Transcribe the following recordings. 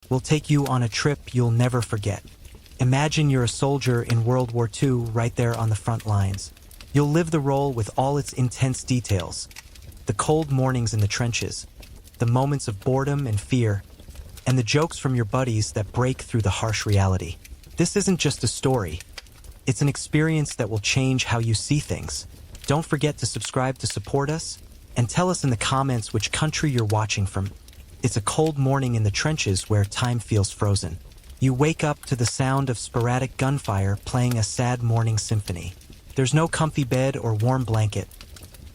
will take you on a trip you'll never forget. Imagine you're a soldier in World War II right there on the front lines. You'll live the role with all its intense details. The cold mornings in the trenches, the moments of boredom and fear, and the jokes from your buddies that break through the harsh reality. This isn't just a story. It's an experience that will change how you see things. Don't forget to subscribe to support us, and tell us in the comments which country you're watching from. It's a cold morning in the trenches where time feels frozen. You wake up to the sound of sporadic gunfire playing a sad morning symphony. There's no comfy bed or warm blanket.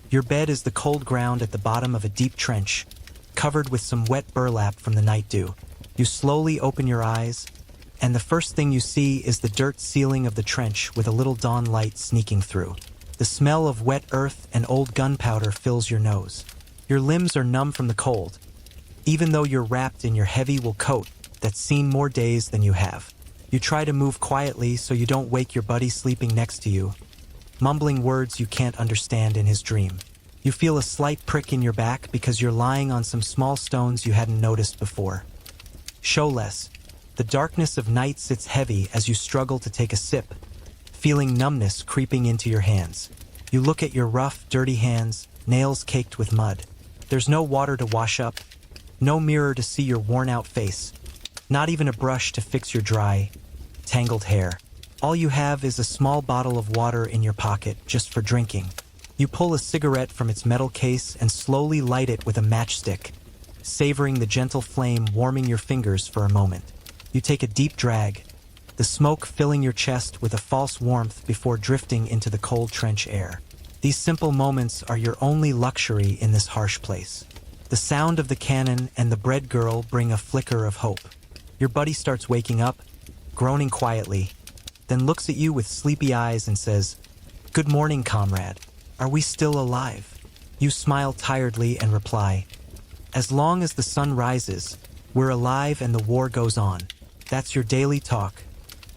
Your bed is the cold ground at the bottom of a deep trench, covered with some wet burlap from the night dew. You slowly open your eyes, and the first thing you see is the dirt ceiling of the trench with a little dawn light sneaking through. The smell of wet earth and old gunpowder fills your nose. Your limbs are numb from the cold, even though you're wrapped in your heavy wool coat that's seen more days than you have. You try to move quietly so you don't wake your buddy sleeping next to you, mumbling words you can't understand in his dream. You feel a slight prick in your back because you're lying on some small stones you hadn't noticed before. Show less. The darkness of night sits heavy as you struggle to take a sip, feeling numbness creeping into your hands. You look at your rough, dirty hands, nails caked with mud. There's no water to wash up, no mirror to see your worn-out face, not even a brush to fix your dry, tangled hair. All you have is a small bottle of water in your pocket just for drinking. You pull a cigarette from its metal case and slowly light it with a matchstick, savoring the gentle flame warming your fingers for a moment. You take a deep drag, the smoke filling your chest with a false warmth before drifting into the cold trench air. These simple moments are your only luxury in this harsh place. The sound of the cannon and the bread girl bring a flicker of hope. Your buddy starts waking up, groaning quietly, then looks at you with sleepy eyes and says, "Good morning, comrade. Are we still alive?" You smile tiredly and reply, "As long as the sun rises, we're alive and the war goes on." That's your daily talk.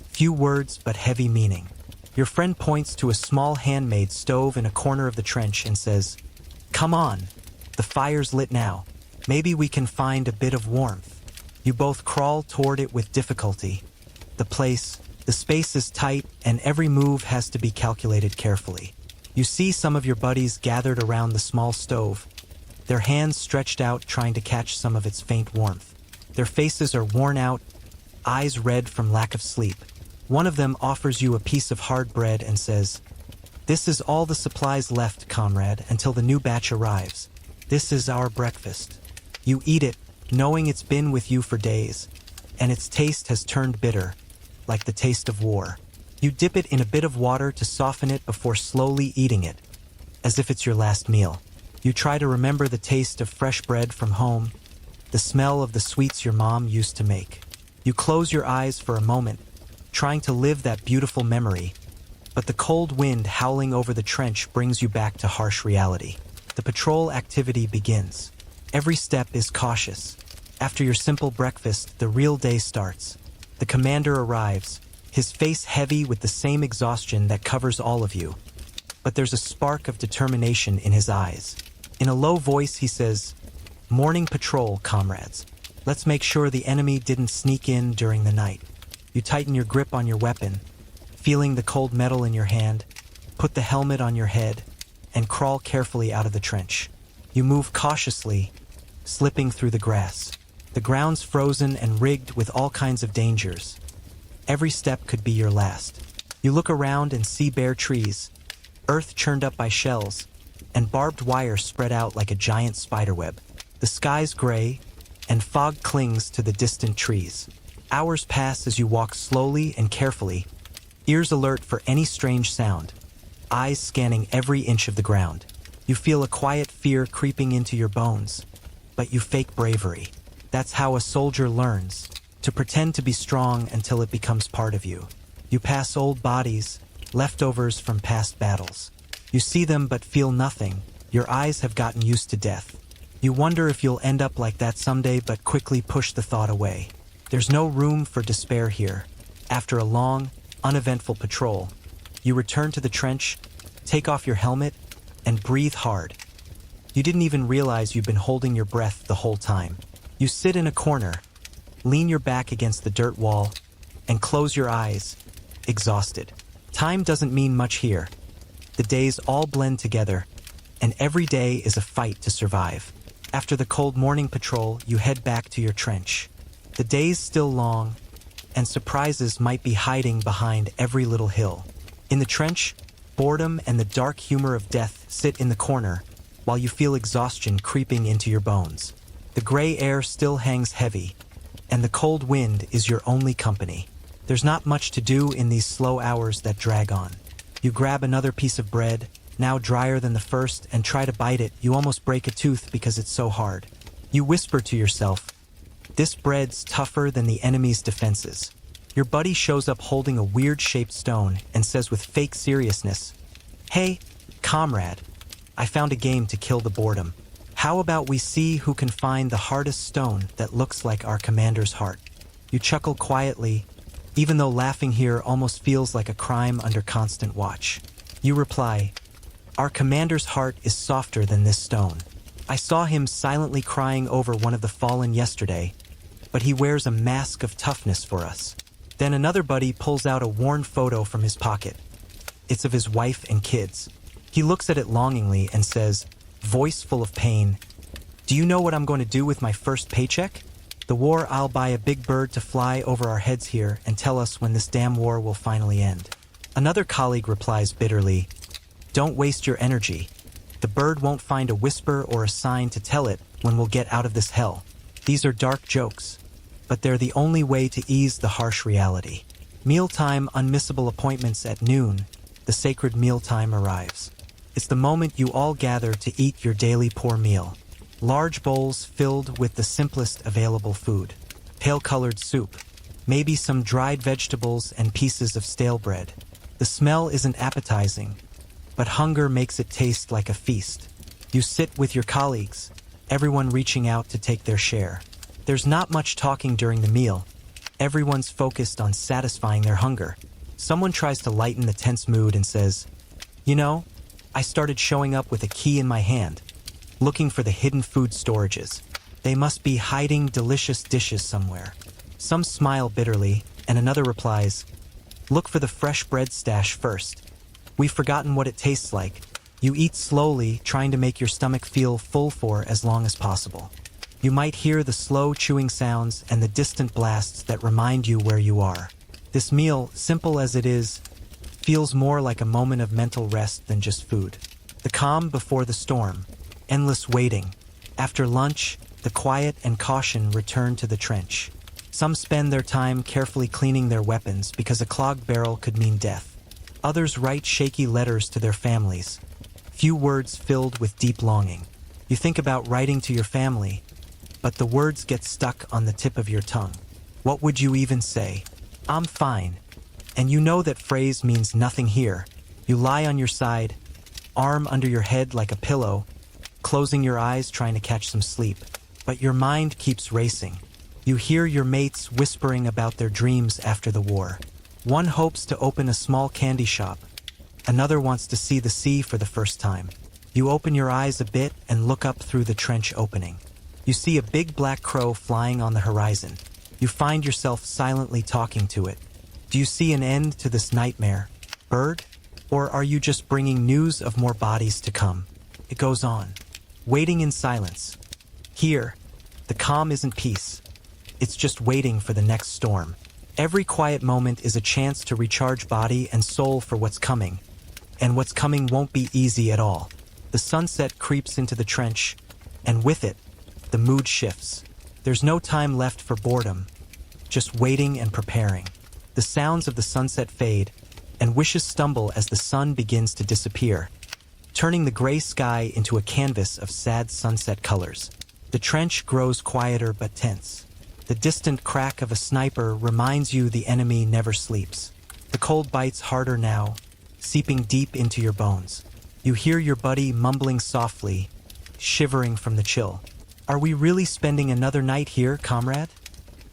Few words, but heavy meaning. Your friend points to a small handmade stove in a corner of the trench and says, "Come on, the fire's lit now. Maybe we can find a bit of warmth." You both crawl toward it with difficulty. The space is tight and every move has to be calculated carefully. You see some of your buddies gathered around the small stove, their hands stretched out trying to catch some of its faint warmth. Their faces are worn out, eyes red from lack of sleep. One of them offers you a piece of hard bread and says, "This is all the supplies left, comrade, until the new batch arrives. This is our breakfast." You eat it, knowing it's been with you for days, and its taste has turned bitter, like the taste of war. You dip it in a bit of water to soften it before slowly eating it, as if it's your last meal. You try to remember the taste of fresh bread from home, the smell of the sweets your mom used to make. You close your eyes for a moment, trying to live that beautiful memory, but the cold wind howling over the trench brings you back to harsh reality. The patrol activity begins. Every step is cautious. After your simple breakfast, the real day starts. The commander arrives, his face heavy with the same exhaustion that covers all of you. But there's a spark of determination in his eyes. In a low voice, he says, "Morning patrol, comrades. Let's make sure the enemy didn't sneak in during the night." You tighten your grip on your weapon, feeling the cold metal in your hand, put the helmet on your head, and crawl carefully out of the trench. You move cautiously, slipping through the grass. The ground's frozen and rigged with all kinds of dangers. Every step could be your last. You look around and see bare trees, earth churned up by shells, and barbed wire spread out like a giant spiderweb. The sky's gray, and fog clings to the distant trees. Hours pass as you walk slowly and carefully, ears alert for any strange sound, eyes scanning every inch of the ground. You feel a quiet fear creeping into your bones, but you fake bravery. That's how a soldier learns, to pretend to be strong until it becomes part of you. You pass old bodies, leftovers from past battles. You see them but feel nothing. Your eyes have gotten used to death. You wonder if you'll end up like that someday, but quickly push the thought away. There's no room for despair here. After a long, uneventful patrol, you return to the trench, take off your helmet, and breathe hard. You didn't even realize you've been holding your breath the whole time. You sit in a corner, lean your back against the dirt wall, and close your eyes, exhausted. Time doesn't mean much here. The days all blend together, and every day is a fight to survive. After the cold morning patrol, you head back to your trench. The day's still long, and surprises might be hiding behind every little hill. In the trench, boredom and the dark humor of death sit in the corner, while you feel exhaustion creeping into your bones. The gray air still hangs heavy, and the cold wind is your only company. There's not much to do in these slow hours that drag on. You grab another piece of bread, now drier than the first, and try to bite it. You almost break a tooth because it's so hard. You whisper to yourself, "This bread's tougher than the enemy's defenses." Your buddy shows up holding a weird-shaped stone and says with fake seriousness, "Hey, comrade, I found a game to kill the boredom. How about we see who can find the hardest stone that looks like our commander's heart?" You chuckle quietly, even though laughing here almost feels like a crime under constant watch. You reply, "Our commander's heart is softer than this stone. I saw him silently crying over one of the fallen yesterday, but he wears a mask of toughness for us." Then another buddy pulls out a worn photo from his pocket. It's of his wife and kids. He looks at it longingly and says, voice full of pain, "Do you know what I'm going to do with my first paycheck? The war. I'll buy a big bird to fly over our heads here and tell us when this damn war will finally end." Another colleague replies bitterly, "Don't waste your energy. The bird won't find a whisper or a sign to tell it when we'll get out of this hell." These are dark jokes, but they're the only way to ease the harsh reality. Mealtime, unmissable appointments at noon, the sacred mealtime arrives. It's the moment you all gather to eat your daily poor meal. Large bowls filled with the simplest available food. Pale-colored soup, maybe some dried vegetables and pieces of stale bread. The smell isn't appetizing, but hunger makes it taste like a feast. You sit with your colleagues, everyone reaching out to take their share. There's not much talking during the meal. Everyone's focused on satisfying their hunger. Someone tries to lighten the tense mood and says, "You know, I started showing up with a key in my hand, looking for the hidden food storages. They must be hiding delicious dishes somewhere." Some smile bitterly, and another replies, "Look for the fresh bread stash first. We've forgotten what it tastes like." You eat slowly, trying to make your stomach feel full for as long as possible. You might hear the slow chewing sounds and the distant blasts that remind you where you are. This meal, simple as it is, feels more like a moment of mental rest than just food. The calm before the storm. Endless waiting. After lunch, the quiet and caution return to the trench. Some spend their time carefully cleaning their weapons because a clogged barrel could mean death. Others write shaky letters to their families, few words filled with deep longing. You think about writing to your family, but the words get stuck on the tip of your tongue. What would you even say? "I'm fine." And you know that phrase means nothing here. You lie on your side, arm under your head like a pillow, closing your eyes trying to catch some sleep. But your mind keeps racing. You hear your mates whispering about their dreams after the war. One hopes to open a small candy shop. Another wants to see the sea for the first time. You open your eyes a bit and look up through the trench opening. You see a big black crow flying on the horizon. You find yourself silently talking to it. Do you see an end to this nightmare, bird? Or are you just bringing news of more bodies to come? It goes on, waiting in silence. Here, the calm isn't peace. It's just waiting for the next storm. Every quiet moment is a chance to recharge body and soul for what's coming. And what's coming won't be easy at all. The sunset creeps into the trench, and with it, the mood shifts. There's no time left for boredom, just waiting and preparing. The sounds of the sunset fade, and wishes stumble as the sun begins to disappear, turning the gray sky into a canvas of sad sunset colors. The trench grows quieter but tense. The distant crack of a sniper reminds you the enemy never sleeps. The cold bites harder now, seeping deep into your bones. You hear your buddy mumbling softly, shivering from the chill. "Are we really spending another night here, comrade?"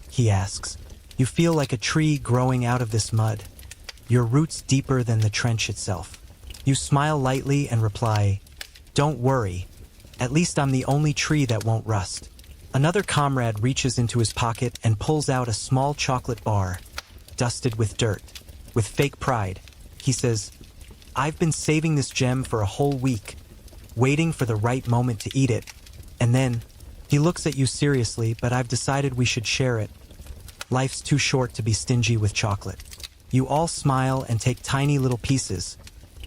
he asks. You feel like a tree growing out of this mud, your roots deeper than the trench itself. You smile lightly and reply, "Don't worry. At least I'm the only tree that won't rust." Another comrade reaches into his pocket and pulls out a small chocolate bar, dusted with dirt. With fake pride, he says, "I've been saving this gem for a whole week, waiting for the right moment to eat it." And then, he looks at you seriously, "But I've decided we should share it. Life's too short to be stingy with chocolate." You all smile and take tiny little pieces,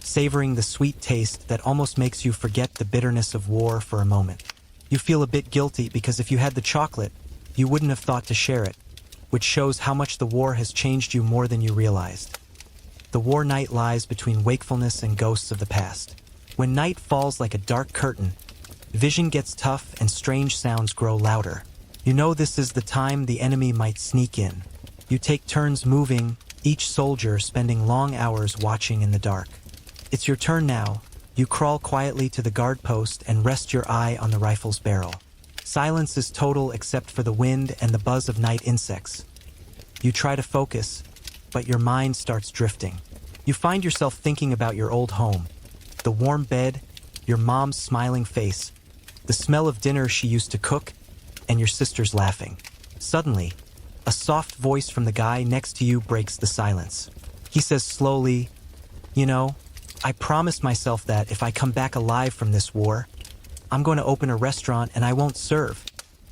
savoring the sweet taste that almost makes you forget the bitterness of war for a moment. You feel a bit guilty because if you had the chocolate, you wouldn't have thought to share it, which shows how much the war has changed you more than you realized. The war night lies between wakefulness and ghosts of the past. When night falls like a dark curtain, vision gets tough and strange sounds grow louder. You know this is the time the enemy might sneak in. You take turns moving, each soldier spending long hours watching in the dark. It's your turn now. You crawl quietly to the guard post and rest your eye on the rifle's barrel. Silence is total except for the wind and the buzz of night insects. You try to focus, but your mind starts drifting. You find yourself thinking about your old home, the warm bed, your mom's smiling face, the smell of dinner she used to cook, and your sisters laughing. Suddenly, a soft voice from the guy next to you breaks the silence. He says slowly, "You know, I promised myself that if I come back alive from this war, I'm going to open a restaurant and I won't serve.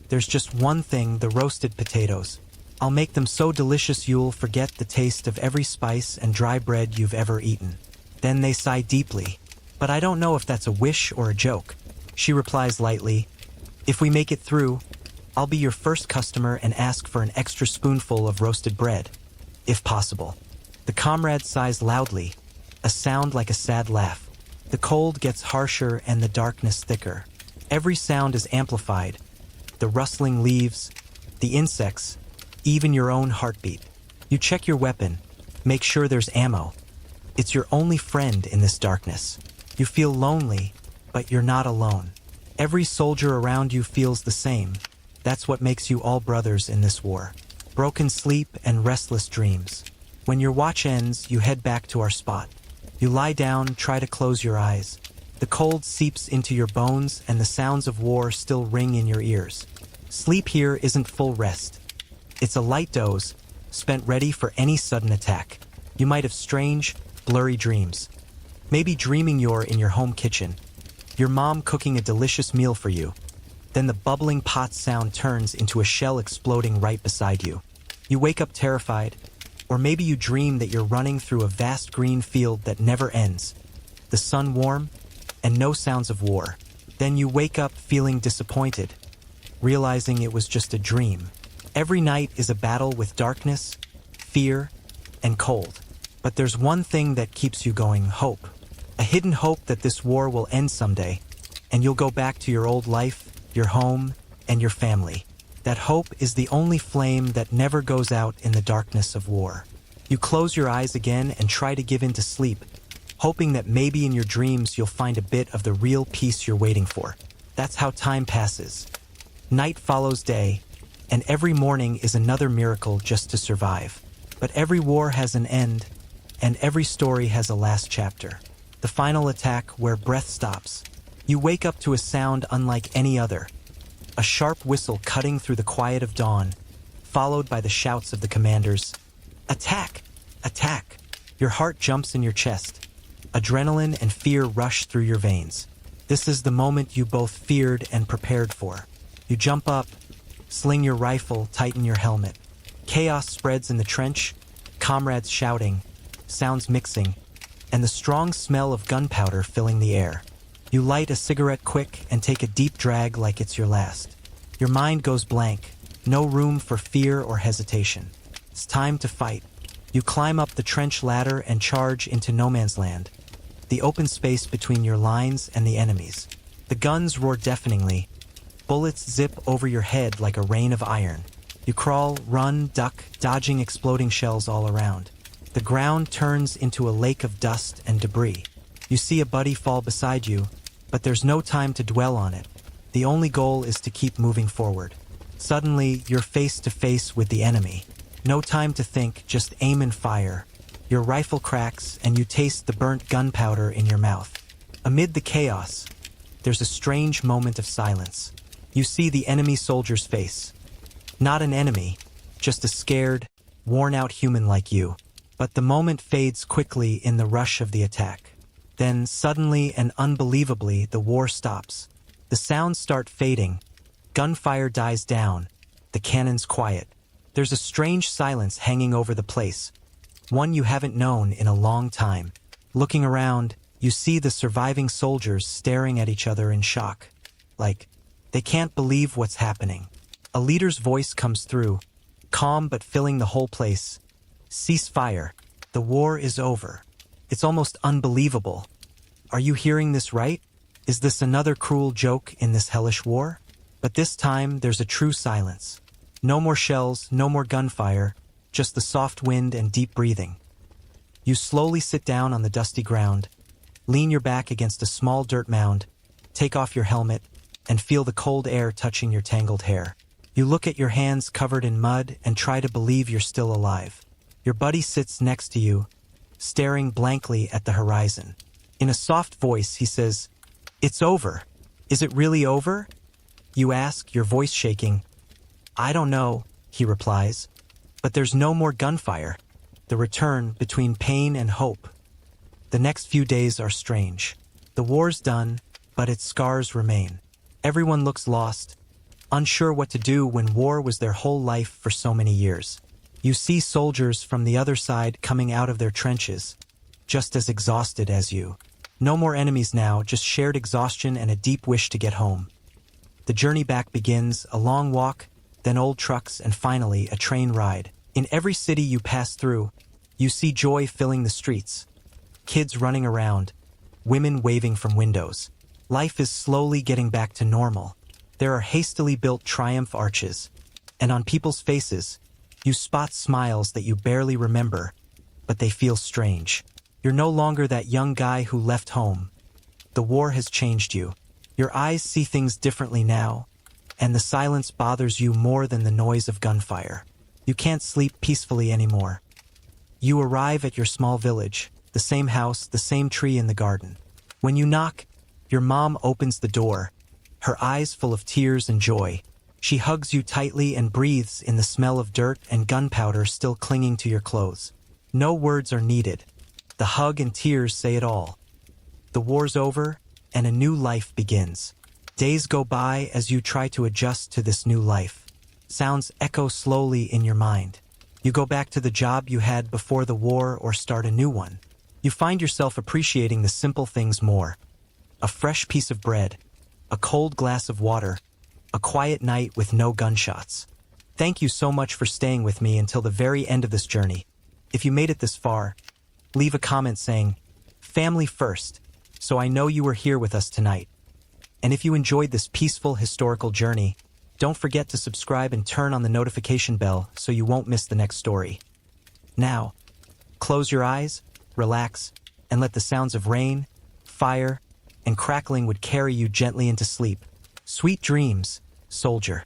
There's just one thing, the roasted potatoes. I'll make them so delicious you'll forget the taste of every spice and dry bread you've ever eaten." Then they sigh deeply. "But I don't know if that's a wish or a joke." She replies lightly, "If we make it through, I'll be your first customer and ask for an extra spoonful of roasted bread, if possible." The comrade sighs loudly, a sound like a sad laugh. The cold gets harsher and the darkness thicker. Every sound is amplified. The rustling leaves, the insects, even your own heartbeat. You check your weapon, make sure there's ammo. It's your only friend in this darkness. You feel lonely, but you're not alone. Every soldier around you feels the same. That's what makes you all brothers in this war. Broken sleep and restless dreams. When your watch ends, you head back to our spot. You lie down, try to close your eyes. The cold seeps into your bones and the sounds of war still ring in your ears. Sleep here isn't full rest. It's a light doze, spent ready for any sudden attack. You might have strange, blurry dreams. Maybe dreaming you're in your home kitchen, your mom cooking a delicious meal for you. Then the bubbling pot sound turns into a shell exploding right beside you. You wake up terrified, or maybe you dream that you're running through a vast green field that never ends, the sun warm, and no sounds of war. Then you wake up feeling disappointed, realizing it was just a dream. Every night is a battle with darkness, fear, and cold. But there's one thing that keeps you going: hope. A hidden hope that this war will end someday, and you'll go back to your old life, your home, and your family. That hope is the only flame that never goes out in the darkness of war. You close your eyes again and try to give in to sleep, hoping that maybe in your dreams you'll find a bit of the real peace you're waiting for. That's how time passes. Night follows day, and every morning is another miracle just to survive. But every war has an end, and every story has a last chapter. The final attack where breath stops. You wake up to a sound unlike any other. A sharp whistle cutting through the quiet of dawn, followed by the shouts of the commanders. "Attack! Attack!" Your heart jumps in your chest. Adrenaline and fear rush through your veins. This is the moment you both feared and prepared for. You jump up, sling your rifle, tighten your helmet. Chaos spreads in the trench, comrades shouting, sounds mixing, and the strong smell of gunpowder filling the air. You light a cigarette quick and take a deep drag like it's your last. Your mind goes blank, no room for fear or hesitation. It's time to fight. You climb up the trench ladder and charge into no man's land, the open space between your lines and the enemy's. The guns roar deafeningly. Bullets zip over your head like a rain of iron. You crawl, run, duck, dodging exploding shells all around. The ground turns into a lake of dust and debris. You see a buddy fall beside you, but there's no time to dwell on it. The only goal is to keep moving forward. Suddenly, you're face to face with the enemy. No time to think, just aim and fire. Your rifle cracks and you taste the burnt gunpowder in your mouth. Amid the chaos, there's a strange moment of silence. You see the enemy soldier's face. Not an enemy, just a scared, worn-out human like you. But the moment fades quickly in the rush of the attack. Then, suddenly and unbelievably, the war stops. The sounds start fading. Gunfire dies down. The cannons quiet. There's a strange silence hanging over the place, one you haven't known in a long time. Looking around, you see the surviving soldiers staring at each other in shock. Like, they can't believe what's happening. A leader's voice comes through, calm but filling the whole place. Cease fire. The war is over. It's almost unbelievable. Are you hearing this right? Is this another cruel joke in this hellish war? But this time, there's a true silence. No more shells, no more gunfire, just the soft wind and deep breathing. You slowly sit down on the dusty ground, lean your back against a small dirt mound, take off your helmet, and feel the cold air touching your tangled hair. You look at your hands covered in mud and try to believe you're still alive. Your buddy sits next to you, staring blankly at the horizon. In a soft voice, he says, "It's over. Is it really over?" You ask, your voice shaking. "I don't know," he replies. But there's no more gunfire. The return between pain and hope. The next few days are strange. The war's done, but its scars remain. Everyone looks lost, unsure what to do when war was their whole life for so many years. You see soldiers from the other side coming out of their trenches, just as exhausted as you. No more enemies now, just shared exhaustion and a deep wish to get home. The journey back begins, a long walk, then old trucks, and finally a train ride. In every city you pass through, you see joy filling the streets. Kids running around, women waving from windows. Life is slowly getting back to normal. There are hastily built triumph arches, and on people's faces, you spot smiles that you barely remember, but they feel strange. You're no longer that young guy who left home. The war has changed you. Your eyes see things differently now, and the silence bothers you more than the noise of gunfire. You can't sleep peacefully anymore. You arrive at your small village, the same house, the same tree in the garden. When you knock, your mom opens the door, her eyes full of tears and joy. She hugs you tightly and breathes in the smell of dirt and gunpowder still clinging to your clothes. No words are needed. The hug and tears say it all. The war's over, and a new life begins. Days go by as you try to adjust to this new life. Sounds echo slowly in your mind. You go back to the job you had before the war or start a new one. You find yourself appreciating the simple things more. A fresh piece of bread, a cold glass of water, a quiet night with no gunshots. Thank you so much for staying with me until the very end of this journey. If you made it this far, leave a comment saying, "Family first," so I know you were here with us tonight. And if you enjoyed this peaceful historical journey, don't forget to subscribe and turn on the notification bell so you won't miss the next story. Now, close your eyes, relax, and let the sounds of rain, fire, and crackling would carry you gently into sleep. Sweet dreams, soldier.